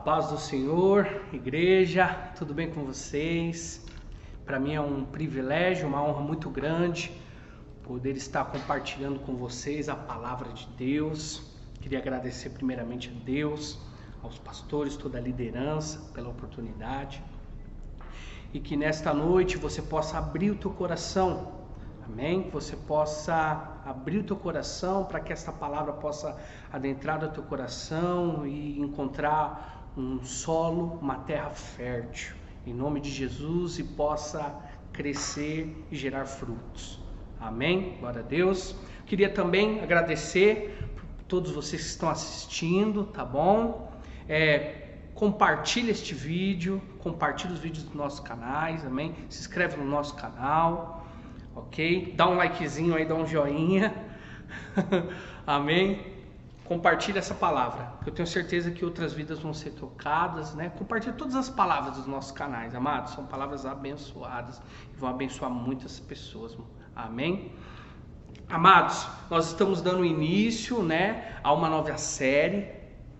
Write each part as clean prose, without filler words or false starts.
paz do Senhor, igreja, tudo bem com vocês? Para mim é um privilégio, uma honra muito grande poder estar compartilhando com vocês a palavra de Deus. Queria agradecer primeiramente a Deus, aos pastores, toda a liderança pela oportunidade. E que nesta noite você possa abrir o teu coração, amém? Que você possa abrir o teu coração para que esta palavra possa adentrar no teu coração e encontrar um solo, uma terra fértil, em nome de Jesus, e possa crescer e gerar frutos. Amém? Glória a Deus. Queria também agradecer a todos vocês que estão assistindo, tá bom? Compartilha este vídeo, compartilha os vídeos dos nossos canais, amém? Se inscreve no nosso canal, ok? Dá um likezinho aí, dá um joinha, amém? Compartilha essa palavra, que eu tenho certeza que outras vidas vão ser tocadas, né? Compartilha todas as palavras dos nossos canais, amados, são palavras abençoadas e vão abençoar muitas pessoas, amém? Amados, nós estamos dando início, né, a uma nova série,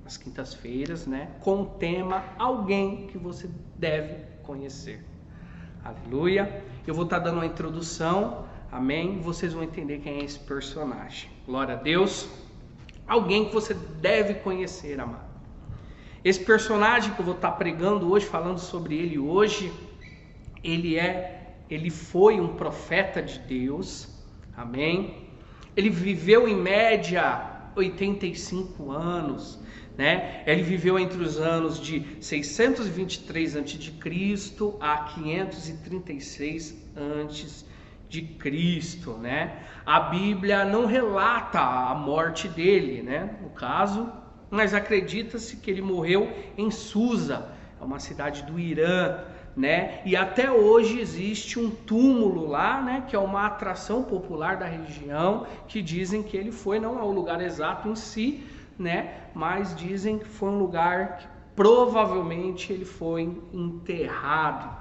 às quintas-feiras, né, com o tema Alguém que você deve conhecer. Aleluia. Eu vou estar dando uma introdução, amém? Vocês vão entender quem é esse personagem. Glória a Deus. Alguém que você deve conhecer, amado. Esse personagem que eu vou estar pregando hoje, falando sobre ele hoje, ele foi um profeta de Deus, amém? Ele viveu em média 85 anos, né? Ele viveu entre os anos de 623 a.C. a 536 a.C., né? A Bíblia não relata a morte dele, né? No caso, mas acredita-se que ele morreu em Susa, é uma cidade do Irã, né? E até hoje existe um túmulo lá, né? Que é uma atração popular da região, que dizem que ele foi, não é o lugar exato em si, né? Mas dizem que foi um lugar que provavelmente ele foi enterrado.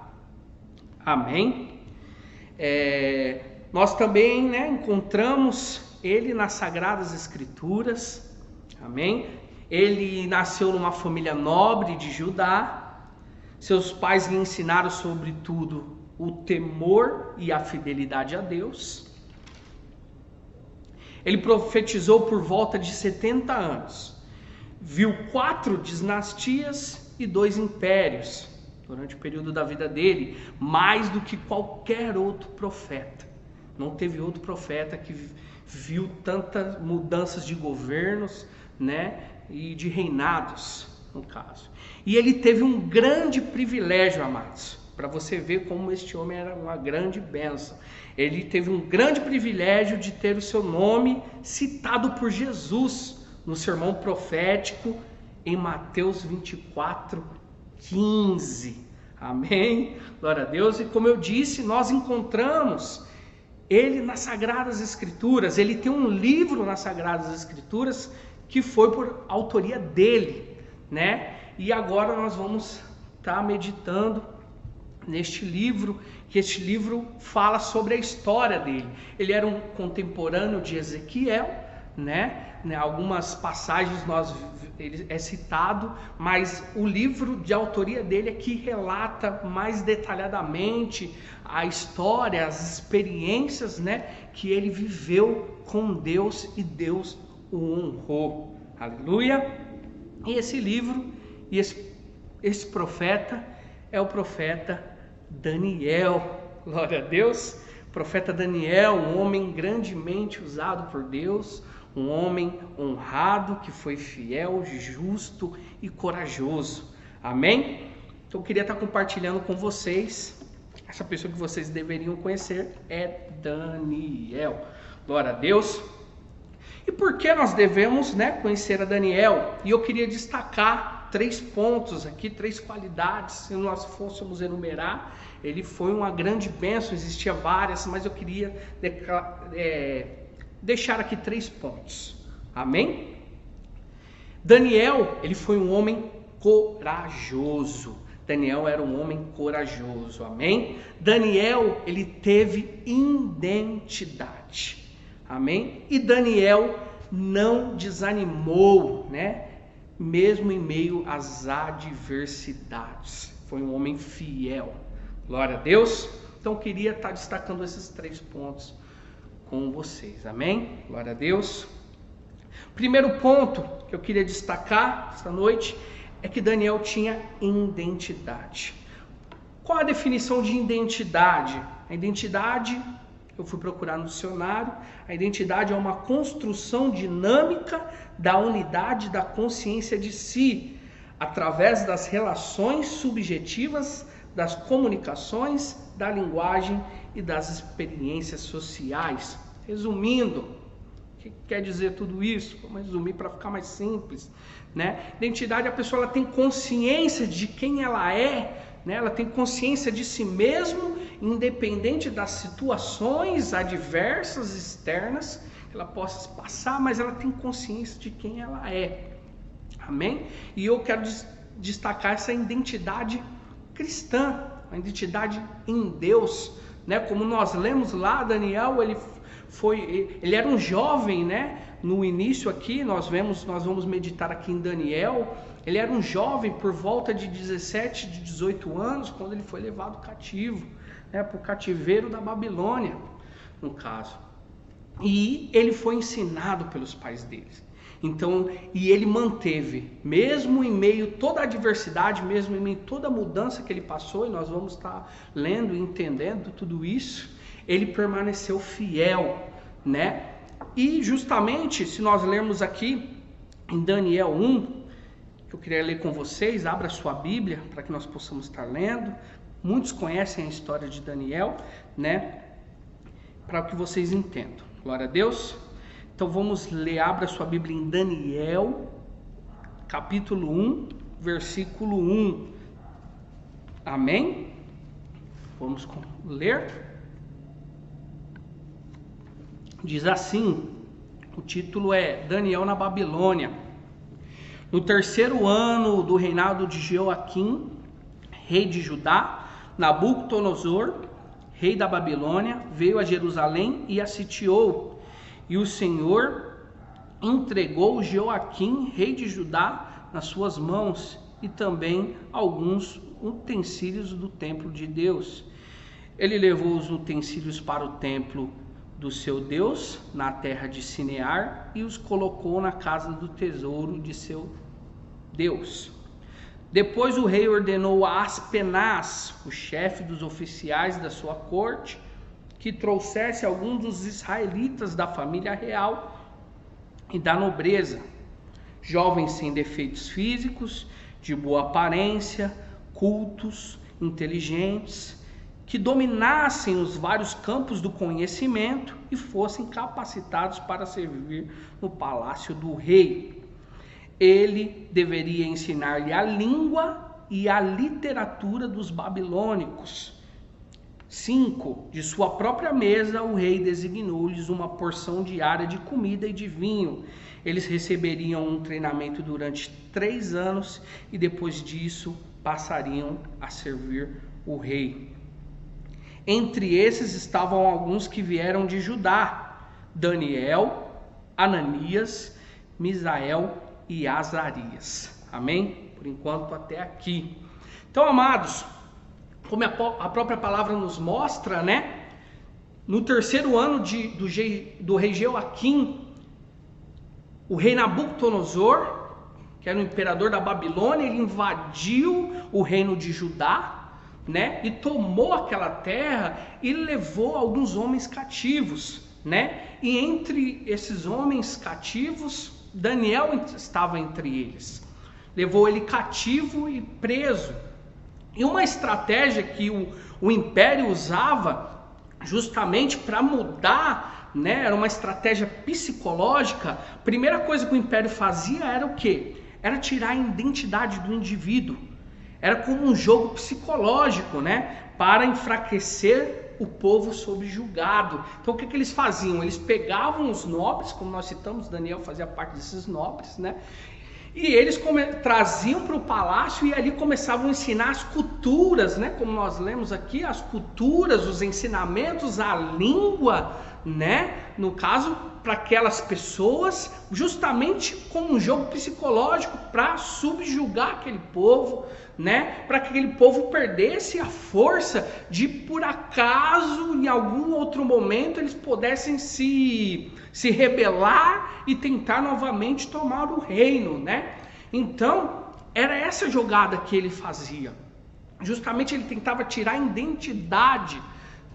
Amém? Nós também, né, encontramos ele nas Sagradas Escrituras, amém? Ele nasceu numa família nobre de Judá. Seus pais lhe ensinaram sobretudo o temor e a fidelidade a Deus. Ele profetizou por volta de 70 anos. Viu 4 dinastias e 2 impérios durante o período da vida dele, mais do que qualquer outro profeta. Não teve outro profeta que viu tantas mudanças de governos, né, e de reinados, no caso. E ele teve um grande privilégio, amados, para você ver como este homem era uma grande bênção. Ele teve um grande privilégio de ter o seu nome citado por Jesus no sermão profético em Mateus 24:15. Amém? Glória a Deus. E como eu disse, nós encontramos ele nas Sagradas Escrituras. Ele tem um livro nas Sagradas Escrituras que foi por autoria dele, né? E agora nós vamos estar meditando neste livro, que este livro fala sobre a história dele. Ele era um contemporâneo de Ezequiel, né? Algumas passagens ele é citado, mas o livro de autoria dele é que relata mais detalhadamente a história, as experiências, né, que ele viveu com Deus e Deus o honrou. Aleluia! E esse livro, e esse profeta é o profeta Daniel. Glória a Deus! O profeta Daniel, um homem grandemente usado por Deus, um homem honrado, que foi fiel, justo e corajoso. Amém? Então eu queria estar compartilhando com vocês. Essa pessoa que vocês deveriam conhecer é Daniel. Glória a Deus. E por que nós devemos, né, conhecer a Daniel? E eu queria destacar 3 pontos aqui, 3 qualidades. Se nós fôssemos enumerar, ele foi uma grande bênção. Existia várias, mas eu queria deixar aqui 3 pontos. Amém? Daniel, ele foi um homem corajoso. Daniel era um homem corajoso. Amém? Daniel, ele teve identidade. Amém? E Daniel não desanimou, né? mesmo em meio às adversidades. Foi um homem fiel. Glória a Deus. Então eu queria estar destacando esses 3 pontos com vocês. Amém? Glória a Deus. Primeiro ponto que eu queria destacar esta noite é que Daniel tinha identidade. Qual a definição de identidade? A identidade, eu fui procurar no dicionário, a identidade é uma construção dinâmica da unidade da consciência de si, através das relações subjetivas, das comunicações, da linguagem e das experiências sociais. Resumindo, o que quer dizer tudo isso? Vamos resumir para ficar mais simples, né? Identidade, a pessoa ela tem consciência de quem ela é, né? Ela tem consciência de si mesmo, independente das situações adversas externas que ela possa passar, mas ela tem consciência de quem ela é. Amém? E eu quero destacar essa identidade cristã, a identidade em Deus, né? Como nós lemos lá, Daniel, ele era um jovem, né? No início aqui, nós vamos meditar aqui em Daniel. Ele era um jovem por volta de 17, de 18 anos, quando ele foi levado cativo, né? Para o cativeiro da Babilônia, no caso. E ele foi ensinado pelos pais dele. Então, e ele manteve, mesmo em meio a toda a adversidade, mesmo em meio a toda a mudança que ele passou, e nós vamos estar lendo e entendendo tudo isso, ele permaneceu fiel, né? E justamente, se nós lermos aqui em Daniel 1, que eu queria ler com vocês, abra sua Bíblia para que nós possamos estar lendo. Muitos conhecem a história de Daniel, né? Para que vocês entendam. Glória a Deus. Então vamos ler, abra sua Bíblia em Daniel, capítulo 1, versículo 1. Amém? Vamos ler. Diz assim, o título é Daniel na Babilônia. No 3º ano do reinado de Jeoaquim, rei de Judá, Nabucodonosor, rei da Babilônia, veio a Jerusalém e a sitiou. E o Senhor entregou Jeoaquim, rei de Judá, nas suas mãos, e também alguns utensílios do templo de Deus. Ele levou os utensílios para o templo do seu Deus, na terra de Sinear, e os colocou na casa do tesouro de seu Deus. Depois o rei ordenou a Aspenaz, o chefe dos oficiais da sua corte, que trouxesse alguns dos israelitas da família real e da nobreza, jovens sem defeitos físicos, de boa aparência, cultos, inteligentes, que dominassem os vários campos do conhecimento e fossem capacitados para servir no palácio do rei. Ele deveria ensinar-lhe a língua e a literatura dos babilônicos. 5. De sua própria mesa, o rei designou-lhes uma porção diária de comida e de vinho. Eles receberiam um treinamento durante 3 anos e depois disso passariam a servir o rei. Entre esses estavam alguns que vieram de Judá: Daniel, Ananias, Misael e Azarias. Amém? Por enquanto até aqui. Então, amados, como a própria palavra nos mostra, né? No 3º ano do rei Jeoaquim, o rei Nabucodonosor, que era o imperador da Babilônia, ele invadiu o reino de Judá, né? E tomou aquela terra e levou alguns homens cativos, né? E entre esses homens cativos, Daniel estava entre eles. Levou ele cativo e preso. E uma estratégia que o império usava justamente para mudar, né? Era uma estratégia psicológica. A primeira coisa que o império fazia era o quê? Era tirar a identidade do indivíduo. Era como um jogo psicológico, né? Para enfraquecer o povo subjugado. Então o que eles faziam? Eles pegavam os nobres, como nós citamos, Daniel fazia parte desses nobres, né? E eles traziam para o palácio e ali começavam a ensinar as culturas, né? Como nós lemos aqui, as culturas, os ensinamentos, a língua, né? No caso, aquelas pessoas, justamente como um jogo psicológico para subjugar aquele povo, né? Para que aquele povo perdesse a força de, por acaso, em algum outro momento, eles pudessem se rebelar e tentar novamente tomar o reino, né? Então, era essa jogada que ele fazia. Justamente ele tentava tirar a identidade,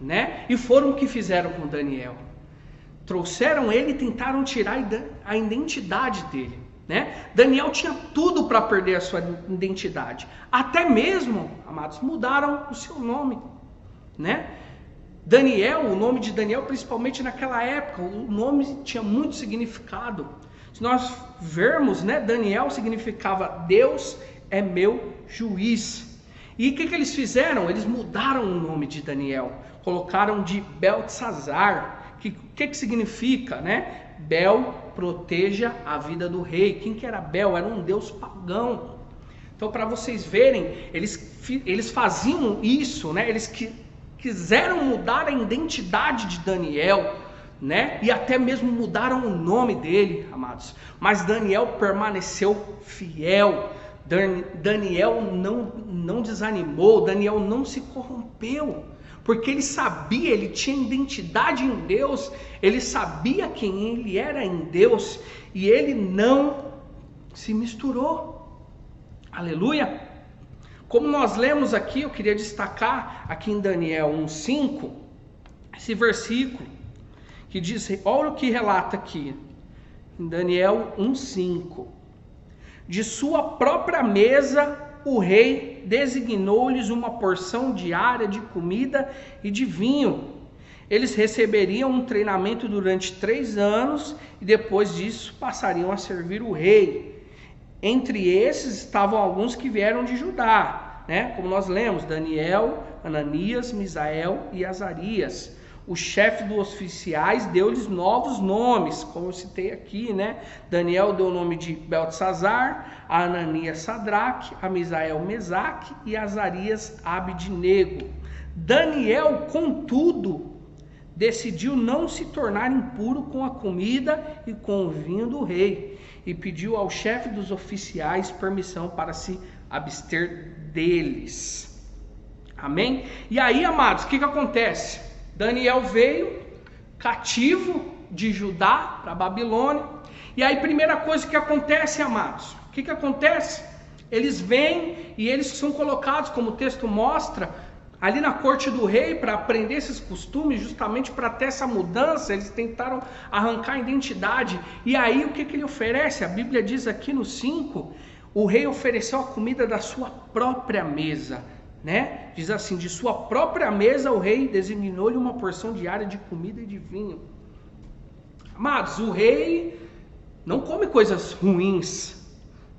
né? E foram o que fizeram com Daniel. Trouxeram ele e tentaram tirar a identidade dele, né? Daniel tinha tudo para perder a sua identidade. Até mesmo, amados, mudaram o seu nome, né? Daniel, o nome de Daniel, principalmente naquela época, o nome tinha muito significado. Se nós vermos, né, Daniel significava Deus é meu juiz. E o que eles fizeram? Eles mudaram o nome de Daniel, colocaram de Beltesazar. O que significa, né? Bel, proteja a vida do rei. Quem que era Bel? Era um deus pagão. Então, para vocês verem, eles faziam isso, né? Eles quiseram mudar a identidade de Daniel, né? E até mesmo mudaram o nome dele, amados. Mas Daniel permaneceu fiel. Daniel não desanimou. Daniel não se corrompeu. Porque ele sabia, ele tinha identidade em Deus, ele sabia quem ele era em Deus, e ele não se misturou. Aleluia! Como nós lemos aqui, eu queria destacar aqui em Daniel 1:5, esse versículo, que diz, olha o que relata aqui, em Daniel 1:5, de sua própria mesa o rei designou-lhes uma porção diária de comida e de vinho. Eles receberiam um treinamento durante 3 anos e depois disso passariam a servir o rei. Entre esses estavam alguns que vieram de Judá, né? Como nós lemos, Daniel, Ananias, Misael e Azarias. O chefe dos oficiais deu-lhes novos nomes, como eu citei aqui, né? Daniel deu o nome de Beltesazar, a Ananias Sadraque, a Misael Mesaque e a Azarias Abidnego. Daniel, contudo, decidiu não se tornar impuro com a comida e com o vinho do rei, e pediu ao chefe dos oficiais permissão para se abster deles. Amém? E aí, amados, o que acontece? Daniel veio cativo de Judá para Babilônia. E aí, primeira coisa que acontece, amados, o que acontece? Eles vêm e eles são colocados, como o texto mostra, ali na corte do rei para aprender esses costumes, justamente para ter essa mudança. Eles tentaram arrancar a identidade. E aí, o que ele oferece? A Bíblia diz aqui no 5, o rei ofereceu a comida da sua própria mesa, né? Diz assim, de sua própria mesa o rei designou-lhe uma porção diária de comida e de vinho. Amados, o rei não come coisas ruins,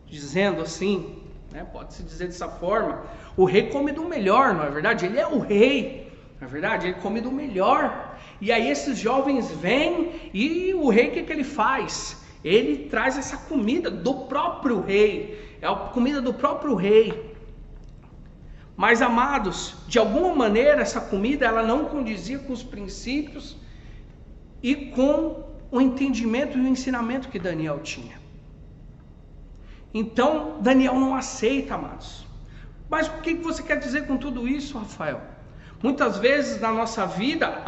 dizendo assim, né? Pode-se dizer dessa forma. O rei come do melhor, não é verdade? Ele é o rei, não é verdade? Ele come do melhor. E aí esses jovens vêm e o rei, o que ele faz? Ele traz essa comida do próprio rei, é a comida do próprio rei. Mas, amados, de alguma maneira essa comida ela não condizia com os princípios e com o entendimento e o ensinamento que Daniel tinha. Então, Daniel não aceita, amados. Mas o que você quer dizer com tudo isso, Rafael? Muitas vezes na nossa vida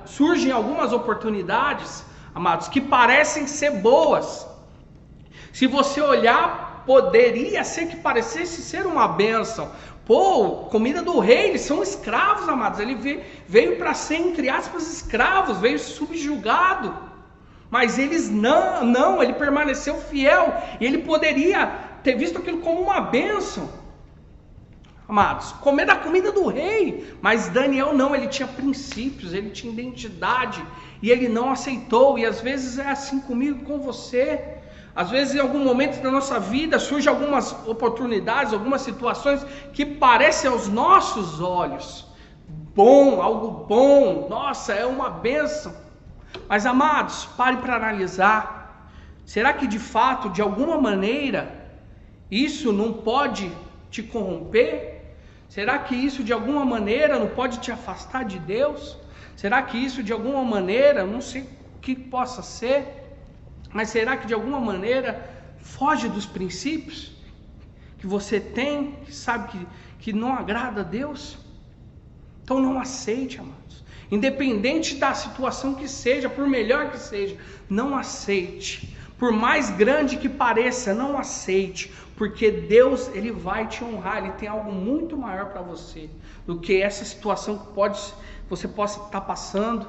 surgem algumas oportunidades, amados, que parecem ser boas. Se você olhar, poderia ser que parecesse ser uma bênção. Pô, comida do rei, eles são escravos, amados. Ele veio para ser, entre aspas, escravos, veio subjugado. Mas eles não, ele permaneceu fiel. E ele poderia ter visto aquilo como uma bênção. Amados, comer da comida do rei. Mas Daniel não, ele tinha princípios, ele tinha identidade. E ele não aceitou. E às vezes é assim comigo, com você. Às vezes, em algum momento da nossa vida, surgem algumas oportunidades, algumas situações que parecem aos nossos olhos bom, algo bom, nossa, é uma bênção. Mas, amados, pare para analisar. Será que de fato, de alguma maneira, isso não pode te corromper? Será que isso de alguma maneira não pode te afastar de Deus? Será que isso de alguma maneira, não sei que possa ser, mas será que de alguma maneira foge dos princípios que você tem, que sabe que não agrada a Deus? Então não aceite, amados. Independente da situação que seja, por melhor que seja, não aceite. Por mais grande que pareça, não aceite. Porque Deus, Ele vai te honrar. Ele tem algo muito maior para você do que essa situação que você possa estar passando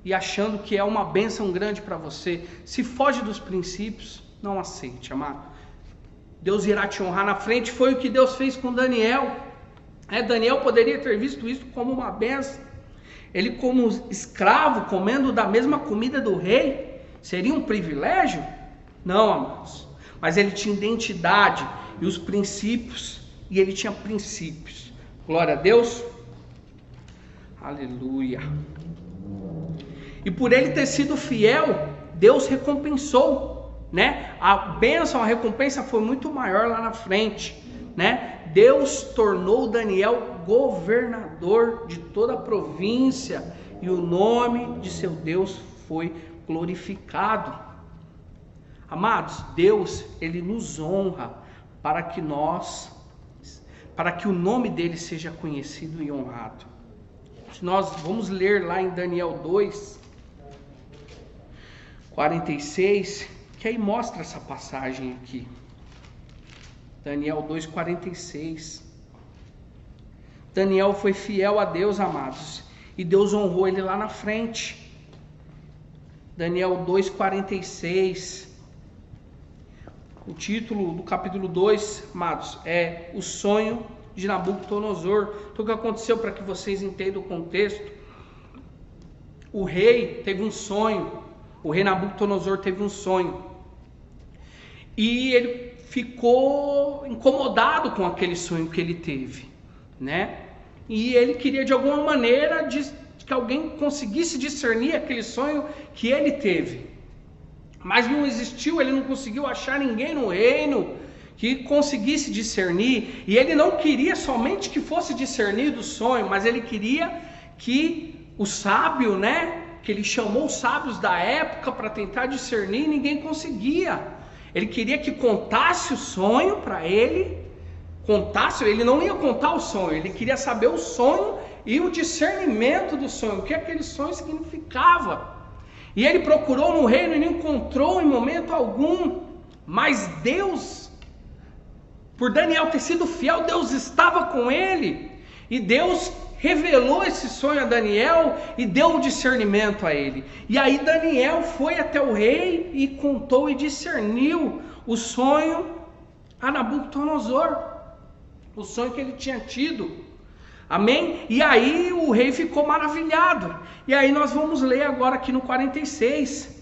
e achando que é uma bênção grande para você. Se foge dos princípios, não aceite, amado. Deus irá te honrar na frente. Foi o que Deus fez com Daniel. Daniel poderia ter visto isso como uma bênção. Ele, como escravo, comendo da mesma comida do rei, seria um privilégio? Não, amados. Mas ele tinha identidade e os princípios, e ele tinha princípios. Glória a Deus. Aleluia. E por ele ter sido fiel, Deus recompensou, né? A bênção, a recompensa foi muito maior lá na frente, né? Deus tornou Daniel governador de toda a província e o nome de seu Deus foi glorificado. Amados, Deus, Ele nos honra para que o nome dele seja conhecido e honrado. Nós vamos ler lá em Daniel 2, 46, que aí mostra essa passagem aqui. Daniel 2,46. Daniel foi fiel a Deus, amados, e Deus honrou ele lá na frente. Daniel 2,46. O título do capítulo 2, amados, é O Sonho de Nabucodonosor. Então, o que aconteceu, para que vocês entendam o contexto? O rei teve um sonho. O rei Nabucodonosor teve um sonho. E ele ficou incomodado com aquele sonho que ele teve, né? E ele queria de alguma maneira que alguém conseguisse discernir aquele sonho que ele teve. Mas não existiu, ele não conseguiu achar ninguém no reino que conseguisse discernir. E ele não queria somente que fosse discernido o sonho, mas ele queria que o sábio, né? Que ele chamou os sábios da época para tentar discernir e ninguém conseguia. Ele queria que contasse o sonho para ele. Ele não ia contar o sonho, ele queria saber o sonho e o discernimento do sonho, o que aquele sonho significava. E ele procurou no reino e não encontrou em momento algum. Mas Deus, por Daniel ter sido fiel, Deus estava com ele. E Deus revelou esse sonho a Daniel e deu o discernimento a ele. E aí Daniel foi até o rei e contou e discerniu o sonho a Nabucodonosor. O sonho que ele tinha tido. Amém? E aí o rei ficou maravilhado. E aí nós vamos ler agora aqui no 46,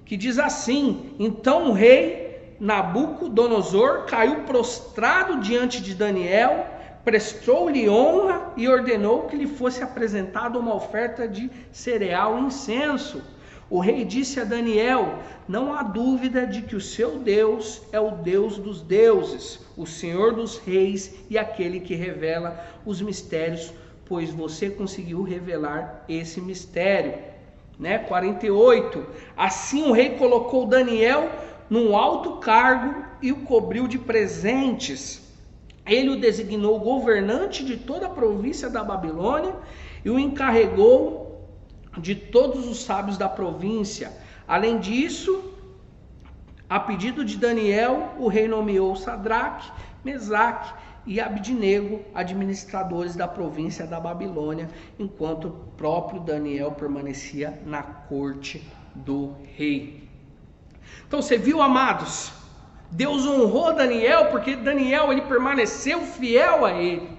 que diz assim: Então o rei Nabucodonosor caiu prostrado diante de Daniel, prestou-lhe honra e ordenou que lhe fosse apresentada uma oferta de cereal e incenso. O rei disse a Daniel: Não há dúvida de que o seu Deus é o Deus dos deuses, o Senhor dos reis e aquele que revela os mistérios, pois você conseguiu revelar esse mistério. 48. Assim o rei colocou Daniel num alto cargo e o cobriu de presentes. Ele o designou governante de toda a província da Babilônia e o encarregou de todos os sábios da província. Além disso, a pedido de Daniel, o rei nomeou Sadraque, Mesaque e Abidnego administradores da província da Babilônia, enquanto o próprio Daniel permanecia na corte do rei. Então você viu, amados? Deus honrou Daniel porque Daniel ele permaneceu fiel a ele.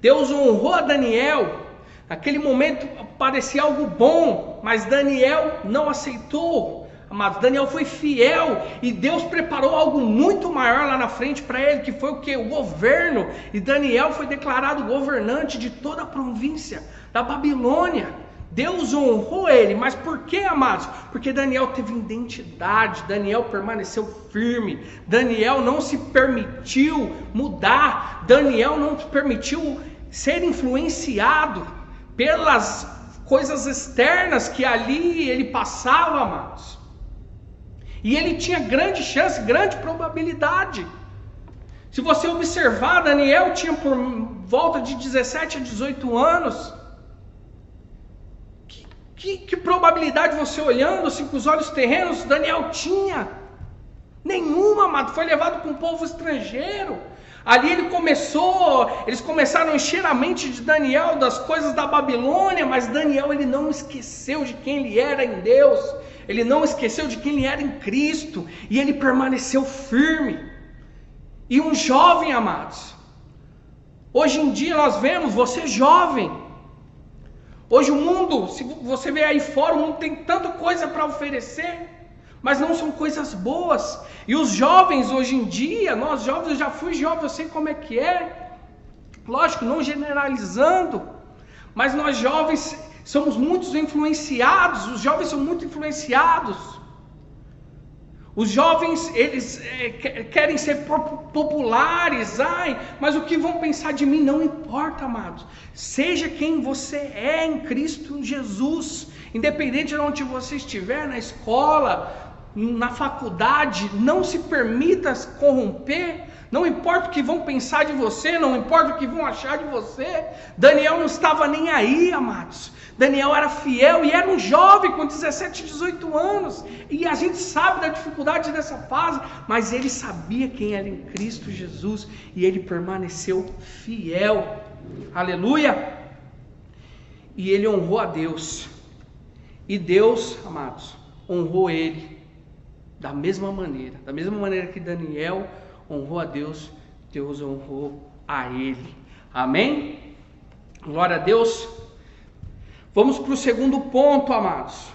Deus honrou a Daniel. Naquele momento parecia algo bom, mas Daniel não aceitou. Amados, Daniel foi fiel e Deus preparou algo muito maior lá na frente para ele, que foi o que? O governo. E Daniel foi declarado governante de toda a província da Babilônia. Deus honrou ele, mas por que, amados? Porque Daniel teve identidade, Daniel permaneceu firme, Daniel não se permitiu mudar, Daniel não se permitiu ser influenciado coisas externas que ali ele passava, amados. E ele tinha grande chance, grande probabilidade. Se você observar, Daniel tinha por volta de 17 a 18 anos. Que probabilidade você olhando assim com os olhos terrenos, Daniel tinha? Nenhuma, amado. Foi levado para um povo estrangeiro. Ali eles começaram a encher a mente de Daniel das coisas da Babilônia, mas Daniel ele não esqueceu de quem ele era em Deus. Ele não esqueceu de quem ele era em Cristo. E ele permaneceu firme. E um jovem, amados, hoje em dia nós vemos, você jovem, hoje o mundo, se você vê aí fora, o mundo tem tanta coisa para oferecer, mas não são coisas boas. E os jovens hoje em dia, nós jovens, eu já fui jovem, eu sei como é que é, lógico, não generalizando, mas nós jovens somos muito influenciados, os jovens são muito influenciados. Os jovens, eles querem ser populares, mas o que vão pensar de mim não importa, amados. Seja quem você é em Cristo Jesus, independente de onde você estiver, na escola, na faculdade, não se permita se corromper. Não importa o que vão pensar de você, não importa o que vão achar de você. Daniel não estava nem aí, amados. Daniel era fiel e era um jovem com 17, 18 anos. E a gente sabe da dificuldade dessa fase, mas ele sabia quem era em Cristo Jesus e ele permaneceu fiel. Aleluia! E ele honrou a Deus. E Deus, amados, honrou ele da mesma maneira que Daniel honrou a Deus, Deus honrou a ele. Amém? Glória a Deus. Vamos para o segundo ponto, amados.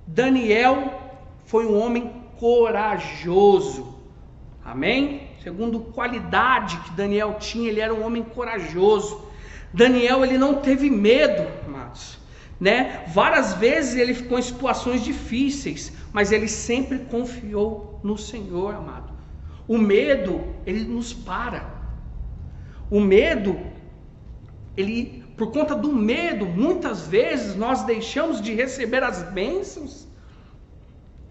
Daniel foi um homem corajoso. Amém? Segundo qualidade que Daniel tinha, ele era um homem corajoso. Daniel, ele não teve medo, amados, né? Várias vezes ele ficou em situações difíceis, mas ele sempre confiou no Senhor, amado. O medo, ele nos para. O medo, por conta do medo, muitas vezes nós deixamos de receber as bênçãos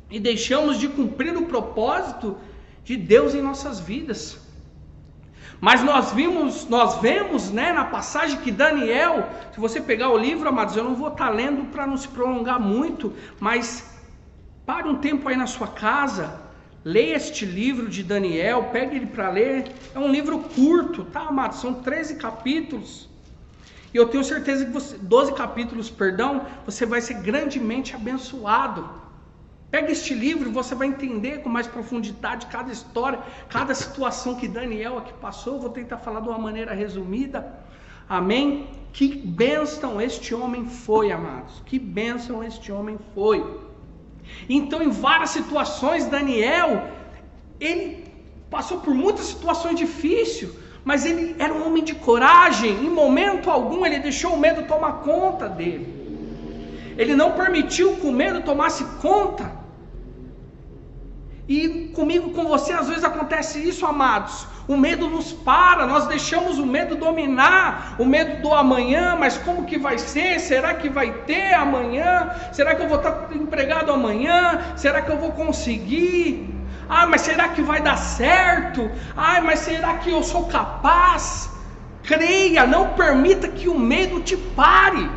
e deixamos de cumprir o propósito de Deus em nossas vidas. Mas nós vemos, né, na passagem que Daniel, se você pegar o livro, amados, eu não vou estar lendo para não se prolongar muito, mas pare um tempo aí na sua casa, leia este livro de Daniel, pegue ele para ler. É um livro curto, tá, amados? São 13 capítulos. E eu tenho certeza que 12 capítulos, você vai ser grandemente abençoado. Pega este livro e você vai entender com mais profundidade cada história, cada situação que Daniel aqui passou. Eu vou tentar falar de uma maneira resumida. Amém? Que bênção este homem foi, amados. Que bênção este homem foi. Então, em várias situações, Daniel, ele passou por muitas situações difíceis, mas ele era um homem de coragem. Em momento algum ele deixou o medo tomar conta dele. Ele não permitiu que o medo tomasse conta. E comigo, com você, às vezes acontece isso, amados. O medo nos para, nós deixamos o medo dominar, o medo do amanhã. Mas como que vai ser? Será que vai ter amanhã? Será que eu vou estar empregado amanhã? Será que eu vou conseguir? Mas será que vai dar certo? Mas será que eu sou capaz? Creia, não permita que o medo te pare.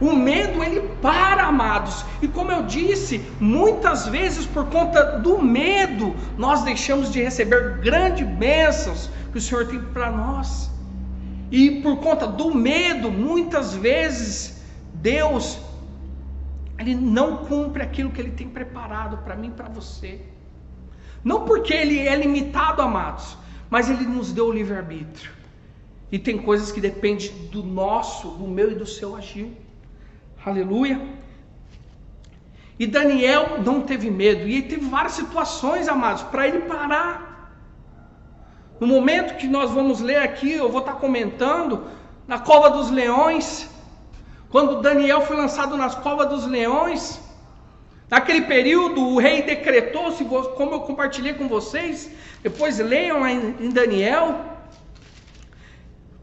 O medo, ele para, amados. E como eu disse, muitas vezes por conta do medo, nós deixamos de receber grandes bênçãos que o Senhor tem para nós. E por conta do medo, muitas vezes, Deus, Ele não cumpre aquilo que Ele tem preparado para mim e para você. Não porque Ele é limitado, amados, mas Ele nos deu o livre-arbítrio. E tem coisas que dependem do meu e do seu agir. Aleluia. E Daniel não teve medo. E teve várias situações, amados, para ele parar. No momento que nós vamos ler aqui, eu vou estar comentando, na cova dos leões, quando Daniel foi lançado nas covas dos leões, naquele período o rei decretou, como eu compartilhei com vocês, depois leiam lá em Daniel,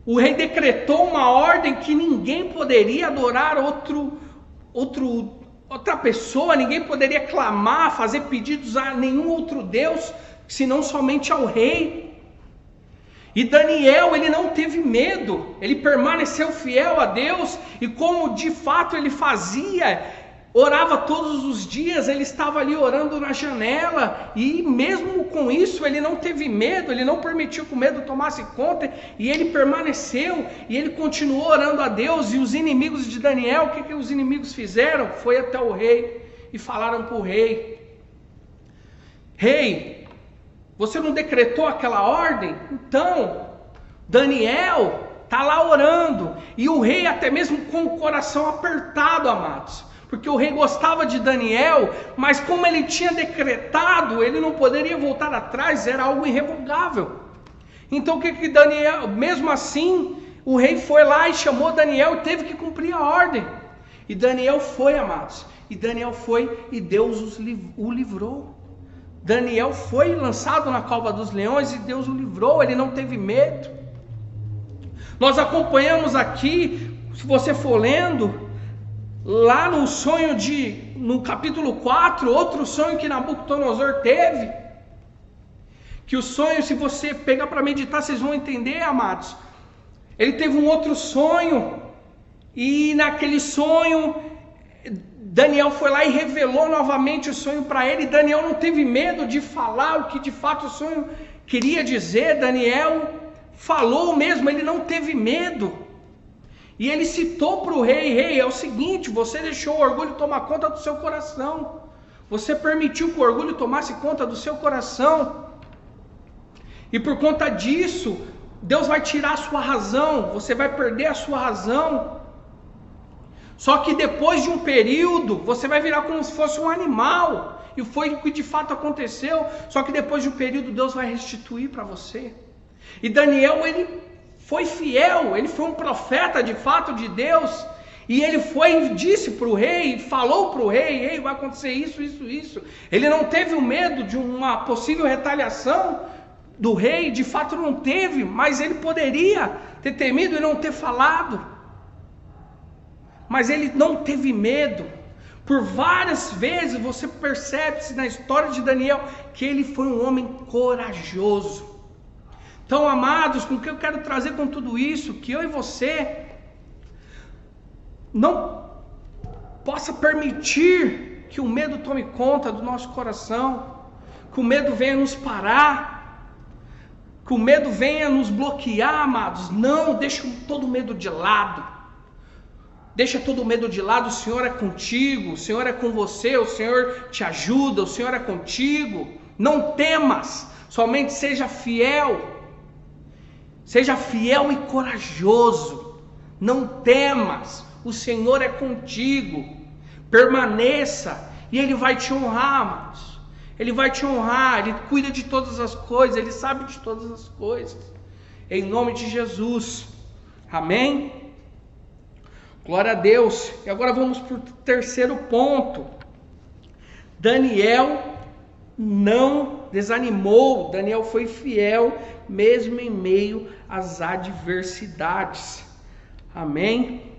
O rei decretou uma ordem que ninguém poderia adorar outra pessoa, ninguém poderia clamar, fazer pedidos a nenhum outro Deus, senão somente ao rei. E Daniel, ele não teve medo, ele permaneceu fiel a Deus, e como de fato ele fazia, orava todos os dias, ele estava ali orando na janela, e mesmo com isso ele não teve medo, ele não permitiu que o medo tomasse conta, e ele permaneceu, e ele continuou orando a Deus. E os inimigos de Daniel, o que os inimigos fizeram? Foi até o rei e falaram para o rei: rei, você não decretou aquela ordem? Então, Daniel está lá orando, e o rei até mesmo com o coração apertado, amados, porque o rei gostava de Daniel, mas como ele tinha decretado, ele não poderia voltar atrás, era algo irrevogável. Então o que Daniel, mesmo assim, o rei foi lá e chamou Daniel e teve que cumprir a ordem. E Daniel foi, amados, e Daniel foi e Deus o livrou. Daniel foi lançado na cova dos leões e Deus o livrou, ele não teve medo. Nós acompanhamos aqui, se você for lendo, lá no sonho no capítulo 4, outro sonho que Nabucodonosor teve, que o sonho, se você pegar para meditar, vocês vão entender, amados. Ele teve um outro sonho, e naquele sonho, Daniel foi lá e revelou novamente o sonho para ele. Daniel não teve medo de falar o que de fato o sonho queria dizer. Daniel falou mesmo, ele não teve medo. E ele citou para o rei: rei, é o seguinte, você deixou o orgulho tomar conta do seu coração. Você permitiu que o orgulho tomasse conta do seu coração. E por conta disso, Deus vai tirar a sua razão, você vai perder a sua razão. Só que depois de um período, você vai virar como se fosse um animal. E foi o que de fato aconteceu. Só que depois de um período, Deus vai restituir para você. E Daniel, ele foi fiel, ele foi um profeta de fato de Deus, e ele foi e disse para o rei, falou para o rei: ei, vai acontecer isso, isso, isso. Ele não teve o medo de uma possível retaliação do rei, de fato não teve, mas ele poderia ter temido e não ter falado, mas ele não teve medo. Por várias vezes você percebe-se na história de Daniel que ele foi um homem corajoso. Então, amados, com o que eu quero trazer com tudo isso, que eu e você não possa permitir que o medo tome conta do nosso coração, que o medo venha nos parar, que o medo venha nos bloquear, amados. Não, deixa todo medo de lado. Deixa todo medo de lado. O Senhor é contigo, o Senhor é com você, o Senhor te ajuda, o Senhor é contigo. Não temas, somente seja fiel. Seja fiel e corajoso, não temas, o Senhor é contigo, permaneça, e Ele vai te honrar, amados. Ele vai te honrar, Ele cuida de todas as coisas, Ele sabe de todas as coisas, em nome de Jesus, amém? Glória a Deus. E agora vamos para o terceiro ponto. Daniel não desanimou, Daniel foi fiel, mesmo em meio às adversidades, amém?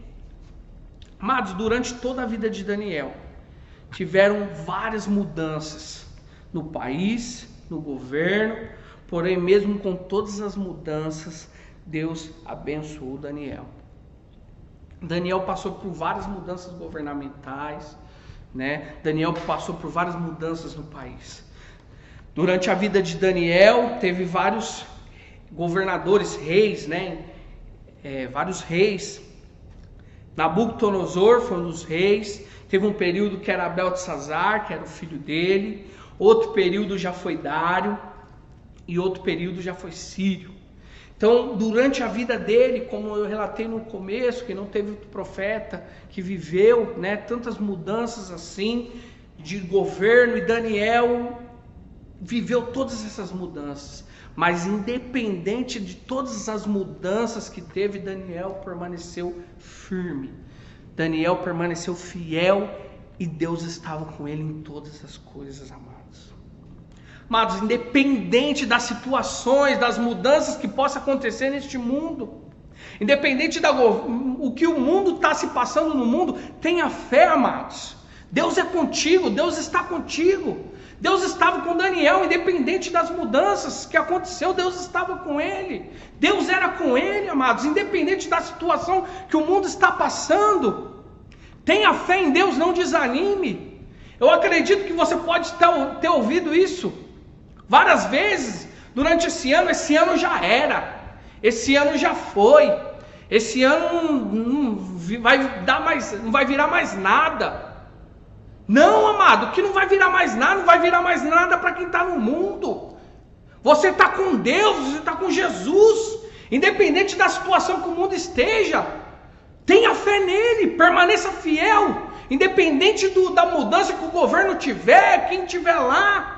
Amados, durante toda a vida de Daniel, tiveram várias mudanças no país, no governo, porém mesmo com todas as mudanças, Deus abençoou Daniel. Daniel passou por várias mudanças governamentais, né? Daniel passou por várias mudanças no país. Durante a vida de Daniel, teve vários governadores, reis, né? Vários reis. Nabucodonosor foi um dos reis. Teve um período que era Beltesazar, que era o filho dele. Outro período já foi Dário. E outro período já foi Sírio. Então, durante a vida dele, como eu relatei no começo, que não teve outro profeta que viveu, né, tantas mudanças assim de governo, e Daniel viveu todas essas mudanças. Mas independente de todas as mudanças que teve, Daniel permaneceu firme. Daniel permaneceu fiel e Deus estava com ele em todas as coisas, amados. Independente das situações, das mudanças que possam acontecer neste mundo, Independente o que o mundo está se passando no mundo, tenha fé, amados. Deus é contigo, Deus está contigo. Deus estava com Daniel, independente das mudanças que aconteceu, Deus estava com ele. Deus era com ele, amados, independente da situação que o mundo está passando. Tenha fé em Deus, não desanime. Eu acredito que você pode ter ouvido isso várias vezes durante esse ano já era, esse ano já foi, esse ano não vai virar mais nada. Não, amado, que não vai virar mais nada para quem está no mundo. Você está com Deus, você está com Jesus, independente da situação que o mundo esteja. Tenha fé nele, permaneça fiel, independente da mudança que o governo tiver, quem tiver lá.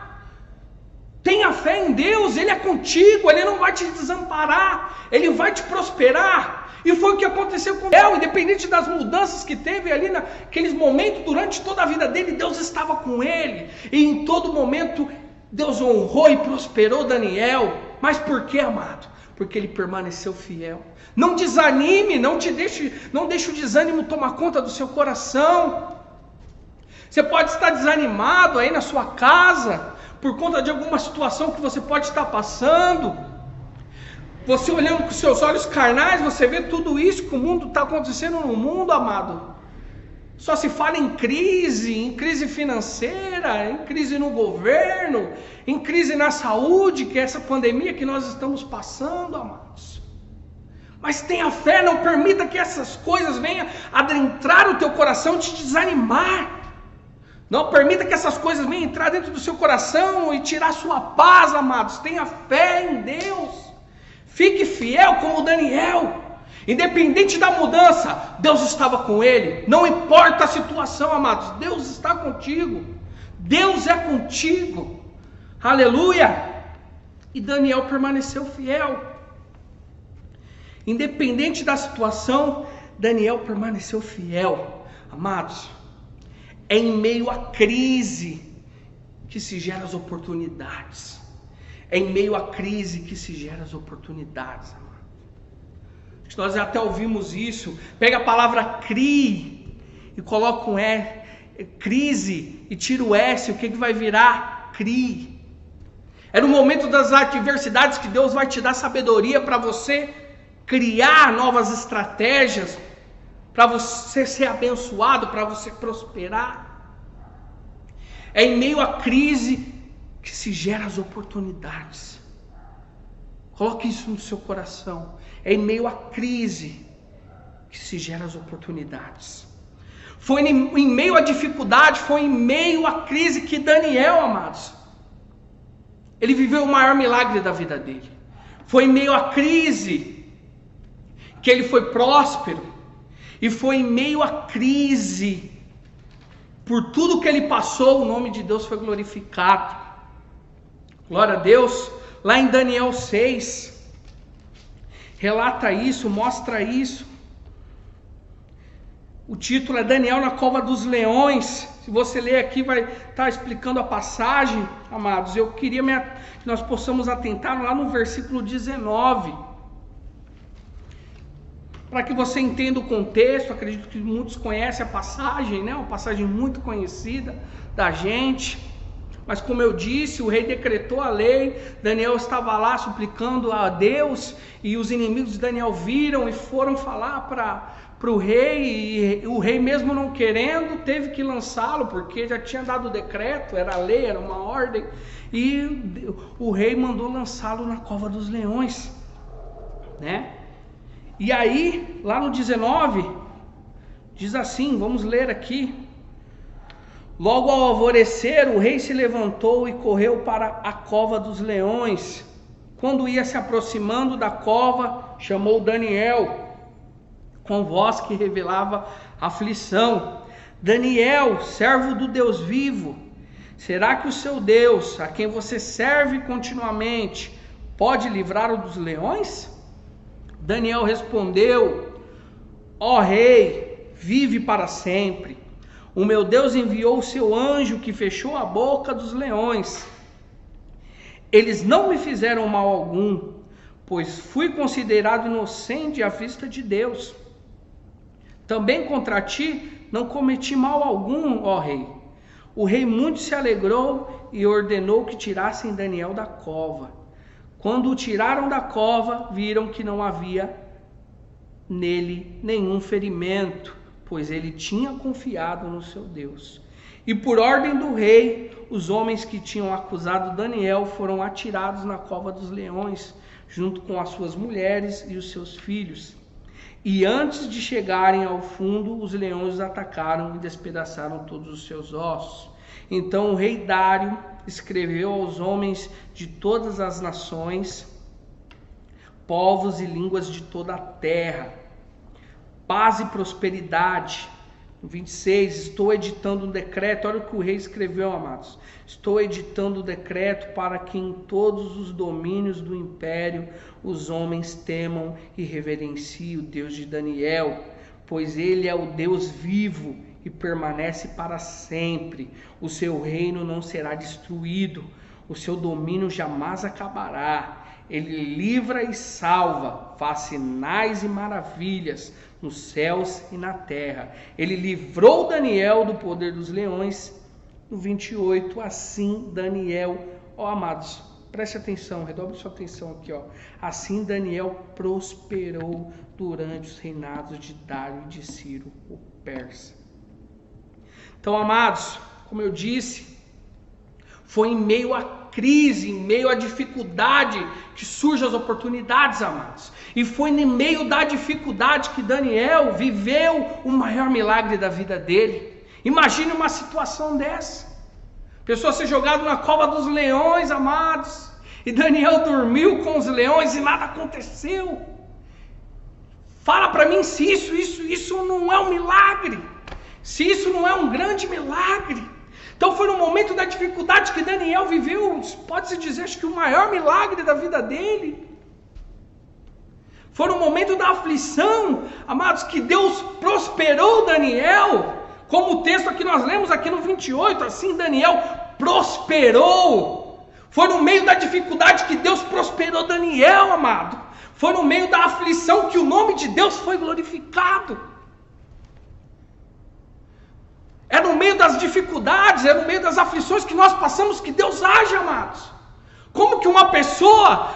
Tenha fé em Deus, Ele é contigo, Ele não vai te desamparar, Ele vai te prosperar. E foi o que aconteceu com Daniel, independente das mudanças que teve ali naqueles momentos, durante toda a vida dele, Deus estava com ele. E em todo momento, Deus honrou e prosperou Daniel. Mas por quê, amado? Porque ele permaneceu fiel. Não desanime, não deixe o desânimo tomar conta do seu coração. Você pode estar desanimado aí na sua casa, por conta de alguma situação que você pode estar passando. Você olhando com seus olhos carnais, você vê tudo isso que o mundo está acontecendo no mundo, amado. Só se fala em crise financeira, em crise no governo, em crise na saúde, que é essa pandemia que nós estamos passando, amados. Mas tenha fé, não permita que essas coisas venham adentrar o teu coração e te desanimar. Não permita que essas coisas venham entrar dentro do seu coração e tirar sua paz, amados. Tenha fé em Deus. Fique fiel como Daniel. Independente da mudança, Deus estava com ele. Não importa a situação, amados, Deus está contigo. Deus é contigo. Aleluia. E Daniel permaneceu fiel. Independente da situação, Daniel permaneceu fiel. Amados, é em meio à crise que se geram as oportunidades. É em meio à crise que se geram as oportunidades, amado. Nós até ouvimos isso. Pega a palavra crie e coloca um crise e tira o S. O que vai virar? Crie. É no momento das adversidades que Deus vai te dar sabedoria para você criar novas estratégias, para você ser abençoado, para você prosperar. É em meio à crise que se geram as oportunidades. Coloque isso no seu coração. É em meio à crise que se geram as oportunidades. Foi em meio à dificuldade, foi em meio à crise que Daniel, amados, ele viveu o maior milagre da vida dele. Foi em meio à crise que ele foi próspero. E foi em meio à crise, por tudo que ele passou, o nome de Deus foi glorificado. Glória a Deus. Lá em Daniel 6, relata isso, mostra isso. O título é Daniel na cova dos leões. Se você ler aqui, vai estar explicando a passagem, amados. Eu queria que nós possamos atentar lá no versículo 19. Para que você entenda o contexto. Acredito que muitos conhecem a passagem, né? Uma passagem muito conhecida da gente. Mas como eu disse, o rei decretou a lei, Daniel estava lá suplicando a Deus, e os inimigos de Daniel viram e foram falar para o rei, e o rei mesmo não querendo, teve que lançá-lo, porque já tinha dado o decreto, era lei, era uma ordem, e o rei mandou lançá-lo na cova dos leões, né? E aí, lá no 19, diz assim, vamos ler aqui. Logo ao alvorecer, o rei se levantou e correu para a cova dos leões. Quando ia se aproximando da cova, chamou Daniel, com voz que revelava aflição. Daniel, servo do Deus vivo, será que o seu Deus, a quem você serve continuamente, pode livrá-lo dos leões? Daniel respondeu, ó rei, vive para sempre. O meu Deus enviou o seu anjo que fechou a boca dos leões. Eles não me fizeram mal algum, pois fui considerado inocente à vista de Deus. Também contra ti não cometi mal algum, ó rei. O rei muito se alegrou e ordenou que tirassem Daniel da cova. Quando o tiraram da cova, viram que não havia nele nenhum ferimento, pois ele tinha confiado no seu Deus. E por ordem do rei, os homens que tinham acusado Daniel foram atirados na cova dos leões, junto com as suas mulheres e os seus filhos. E antes de chegarem ao fundo, os leões os atacaram e despedaçaram todos os seus ossos. Então o rei Dário escreveu aos homens de todas as nações, povos e línguas de toda a terra: paz e prosperidade. No 26, estou editando um decreto. Olha o que o rei escreveu, amados. Estou editando o decreto para que em todos os domínios do império os homens temam e reverenciem o Deus de Daniel, pois ele é o Deus vivo e permanece para sempre. O seu reino não será destruído, o seu domínio jamais acabará. Ele livra e salva, faz sinais e maravilhas nos céus e na terra. Ele livrou Daniel do poder dos leões. No 28, assim Daniel, ó amados, preste atenção, redobre sua atenção aqui, ó. Assim Daniel prosperou durante os reinados de Dário e de Ciro, o persa. Então, amados, como eu disse, foi em meio à crise, em meio à dificuldade que surgem as oportunidades, amados. E foi no meio da dificuldade que Daniel viveu o maior milagre da vida dele. Imagine uma situação dessa. Pessoa ser jogado na cova dos leões, amados. E Daniel dormiu com os leões e nada aconteceu. Fala para mim se isso não é um milagre. Se isso não é um grande milagre. Então foi no momento da dificuldade que Daniel viveu, pode-se dizer, acho que o maior milagre da vida dele. Foi no momento da aflição, amados, que Deus prosperou Daniel. Como o texto que nós lemos aqui no 28, assim Daniel prosperou. Foi no meio da dificuldade que Deus prosperou Daniel, amado. Foi no meio da aflição que o nome de Deus foi glorificado. É no meio das dificuldades, é no meio das aflições que nós passamos que Deus age, amados. Como que uma pessoa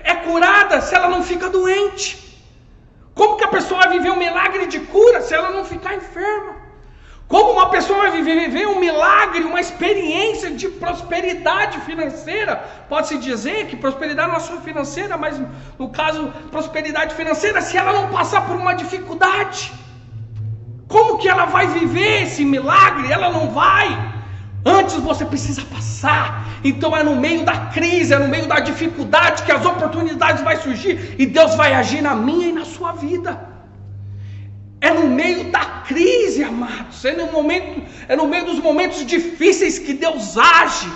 é curada se ela não fica doente? Como que a pessoa vai viver um milagre de cura se ela não ficar enferma? Como uma pessoa vai viver um milagre, uma experiência de prosperidade financeira? Pode-se dizer que prosperidade não é só financeira, mas no caso, prosperidade financeira, se ela não passar por uma dificuldade. Como que ela vai viver esse milagre? Ela não vai. Antes você precisa passar. Então é no meio da crise, é no meio da dificuldade que as oportunidades vão surgir e Deus vai agir na minha e na sua vida. É no meio da crise, amados. É no meio dos momentos difíceis que Deus age.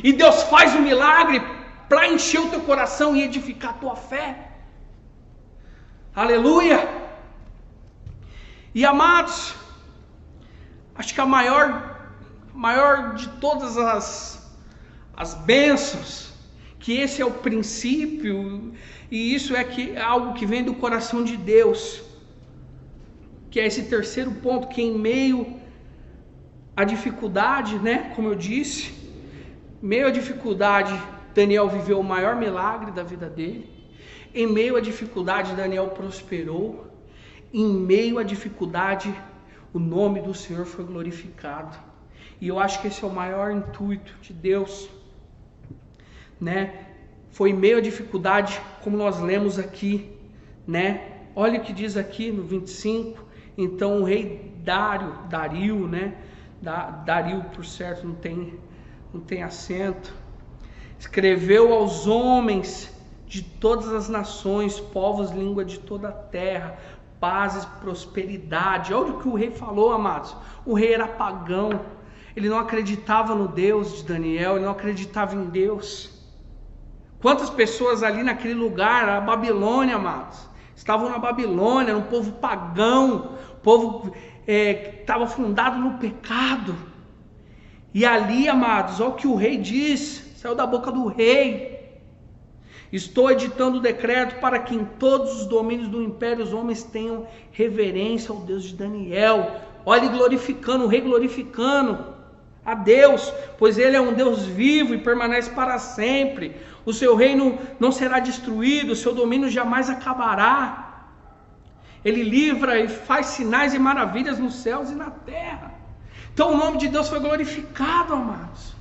E Deus faz um milagre para encher o teu coração e edificar a tua fé. Aleluia! E amados, acho que a maior de todas as bênçãos, que esse é o princípio, e isso é algo que vem do coração de Deus, que é esse terceiro ponto, que em meio à dificuldade, né, como eu disse, meio à dificuldade, Daniel viveu o maior milagre da vida dele. Em meio à dificuldade, Daniel prosperou. Em meio à dificuldade, o nome do Senhor foi glorificado. E eu acho que esse é o maior intuito de Deus, né? Foi em meio à dificuldade, como nós lemos aqui, né? Olha o que diz aqui no 25. Então o rei Dario, né? Dario, por certo, não tem acento. Escreveu aos homens de todas as nações, povos, língua de toda a terra, paz e prosperidade. Olha o que o rei falou, amados. O rei era pagão. Ele não acreditava no Deus de Daniel. Ele não acreditava em Deus. Quantas pessoas ali naquele lugar, a Babilônia, amados, estavam na Babilônia, um povo pagão, povo que estava fundado no pecado. E ali, amados, olha o que o rei diz, saiu da boca do rei. Estou editando o decreto para que em todos os domínios do império os homens tenham reverência ao Deus de Daniel. Olhe glorificando, o rei glorificando a Deus, pois ele é um Deus vivo e permanece para sempre. O seu reino não será destruído, o seu domínio jamais acabará. Ele livra e faz sinais e maravilhas nos céus e na terra. Então o nome de Deus foi glorificado, amados.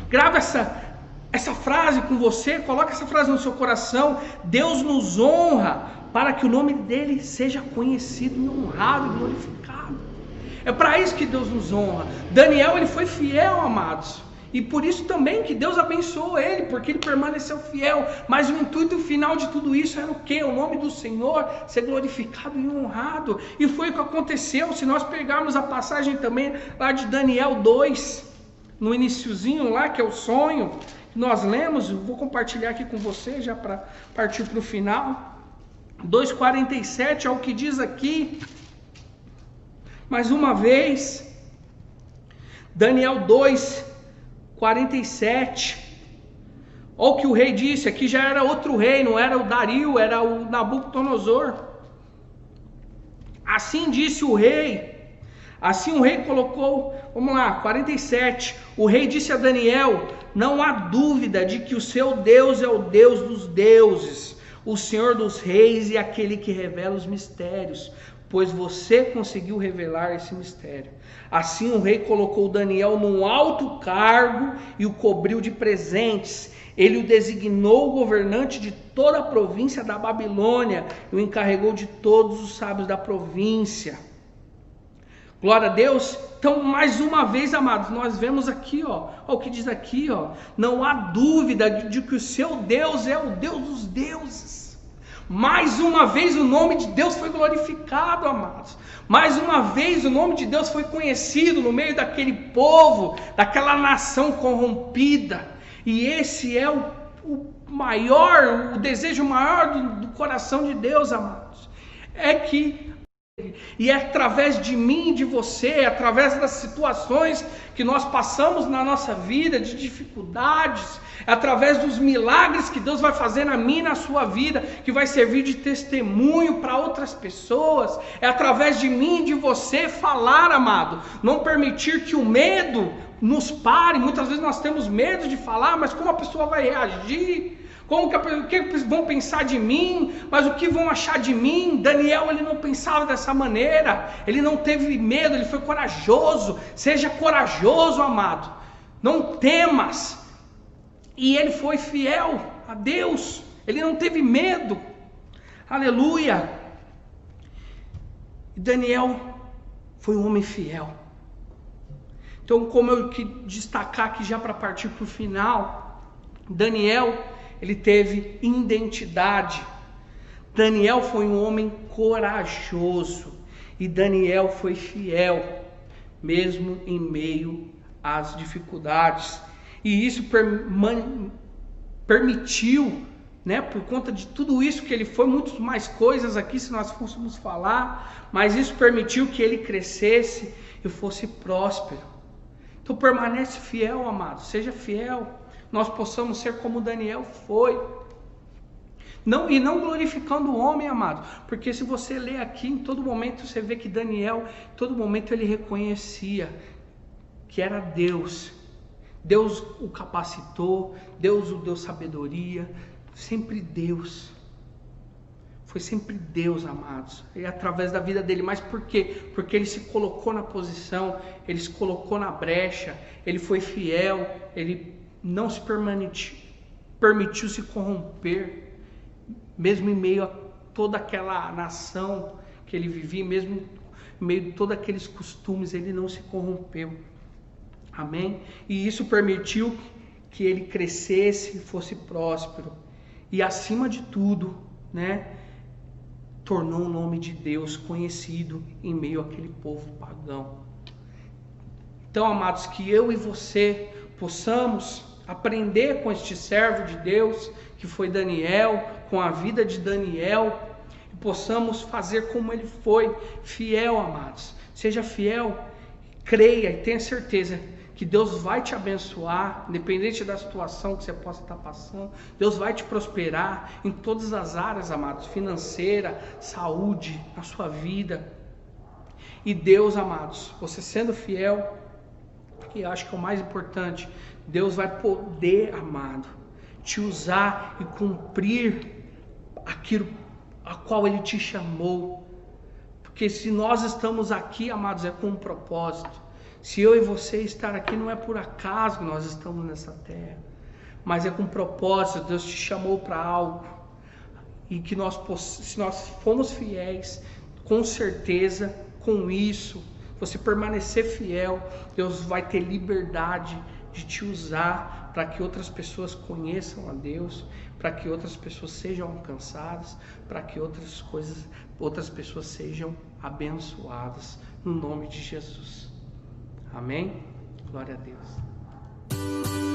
Grava essa frase com você, coloca essa frase no seu coração. Deus nos honra para que o nome dele seja conhecido e honrado e glorificado. É para isso que Deus nos honra. Daniel, ele foi fiel, amados, e por isso também que Deus abençoou ele, porque ele permaneceu fiel. Mas o intuito final de tudo isso era o quê? O nome do Senhor ser glorificado e honrado. E foi o que aconteceu. Se nós pegarmos a passagem também lá de Daniel 2, no iniciozinho lá, que é o sonho que nós lemos, eu vou compartilhar aqui com você já para partir para o final. 2:47 é o que diz aqui. Mais uma vez, Daniel 2:47. Olha o que o rei disse. Aqui já era outro rei, não era o Dario, era o Nabucodonosor. Assim disse o rei. Assim o rei colocou, vamos lá, 47. O rei disse a Daniel: não há dúvida de que o seu Deus é o Deus dos deuses, o Senhor dos reis e aquele que revela os mistérios, pois você conseguiu revelar esse mistério. Assim o rei colocou Daniel num alto cargo e o cobriu de presentes. Ele o designou governante de toda a província da Babilônia e o encarregou de todos os sábios da província. Glória a Deus. Então, mais uma vez, amados, nós vemos aqui, olha o que diz aqui, não há dúvida de que o seu Deus é o Deus dos deuses. Mais uma vez o nome de Deus foi glorificado, amados. Mais uma vez o nome de Deus foi conhecido no meio daquele povo, daquela nação corrompida. E esse é o desejo maior do coração de Deus, amados. E é através de mim e de você, é através das situações que nós passamos na nossa vida, de dificuldades, é através dos milagres que Deus vai fazer na minha e na sua vida, que vai servir de testemunho para outras pessoas. É através de mim e de você falar, amado. Não permitir que o medo nos pare. Muitas vezes nós temos medo de falar, mas como a pessoa vai reagir? O que vão pensar de mim? Mas o que vão achar de mim? Daniel, ele não pensava dessa maneira. Ele não teve medo, ele foi corajoso. Seja corajoso, amado. Não temas. E ele foi fiel a Deus. Ele não teve medo. Aleluia. Daniel foi um homem fiel. Então, como eu quis destacar aqui já para partir para o final, Daniel, ele teve identidade. Daniel foi um homem corajoso. E Daniel foi fiel, mesmo em meio às dificuldades. E isso permitiu, por conta de tudo isso que ele foi, muitas mais coisas aqui se nós fôssemos falar, mas isso permitiu que ele crescesse e fosse próspero. Então permanece fiel, amado, seja fiel. Nós possamos ser como Daniel foi. E não glorificando o homem, amado. Porque se você ler aqui, em todo momento você vê que Daniel, em todo momento ele reconhecia que era Deus. Deus o capacitou, Deus o deu sabedoria. Sempre Deus. Foi sempre Deus, amados. E através da vida dele. Mas por quê? Porque ele se colocou na posição, ele se colocou na brecha, ele foi fiel, ele não se permitiu se corromper, mesmo em meio a toda aquela nação que ele vivia, mesmo em meio de todos aqueles costumes, ele não se corrompeu. Amém? E isso permitiu que ele crescesse e fosse próspero. E acima de tudo, tornou o nome de Deus conhecido em meio àquele povo pagão. Então, amados, que eu e você possamos aprender com este servo de Deus, que foi Daniel, com a vida de Daniel, e possamos fazer como ele foi, fiel, amados. Seja fiel, creia e tenha certeza que Deus vai te abençoar, independente da situação que você possa estar passando. Deus vai te prosperar em todas as áreas, amados, financeira, saúde, na sua vida. E Deus, amados, você sendo fiel, que eu acho que é o mais importante, Deus vai poder, amado, te usar e cumprir aquilo a qual Ele te chamou. Porque se nós estamos aqui, amados, é com um propósito. Se eu e você estar aqui, não é por acaso que nós estamos nessa terra, mas é com propósito. Deus te chamou para algo, e que se nós formos fiéis, com certeza, com isso, você permanecer fiel, Deus vai ter liberdade de te usar para que outras pessoas conheçam a Deus, para que outras pessoas sejam alcançadas, para que outras pessoas sejam abençoadas, no nome de Jesus. Amém? Glória a Deus.